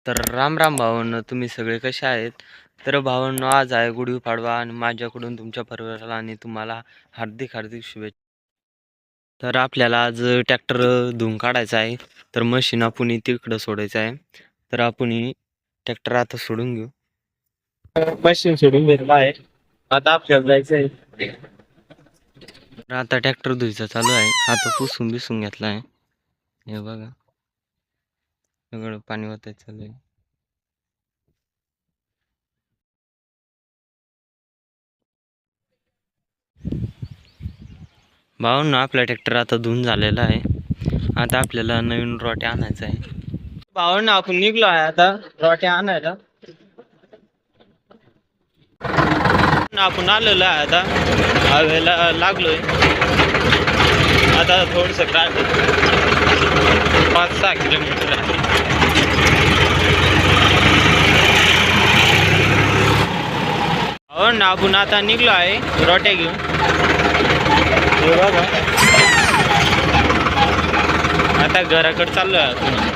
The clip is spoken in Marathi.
तर राम राम भावांनो, तुम्ही सगळे कसे आहेत? तर भावांनो, आज आहे गुढीपाडवा आणि माझ्याकडून तुमच्या परिवाराला आणि तुम्हाला हार्दिक हार्दिक शुभेच्छा. तर आपल्याला आज ट्रॅक्टर धुवून काढायचा आहे. तर मशीन आपण तिकडं सोडायचं आहे. तर आपण ट्रॅक्टर आता सोडून घेऊ. मशीन सोडून घेतला आहे. आता आपल्याला जायचंय. तर आता ट्रॅक्टर धुवायचा चालू आहे. आता पुसून बिसून घेतला आहे. हे बघा, सगळं पाणी वाचायचं चालू आहे. भावांनो, आपला ट्रॅक्टर आता धुवून झालेला आहे. आता आपल्याला नवीन रोट्या आणायचा आहे. भावांना आपण निघलो आहे आता रोट्या आणायला. आपण आलेलो आहे आता हवेला लागलोय. आता थोडस काय 5-6 किलोमीटर आहे. भावांना आपण आता निघलो आहे रोट्या घेऊन. हे बघा, आता घराकडे चाललोय आपण.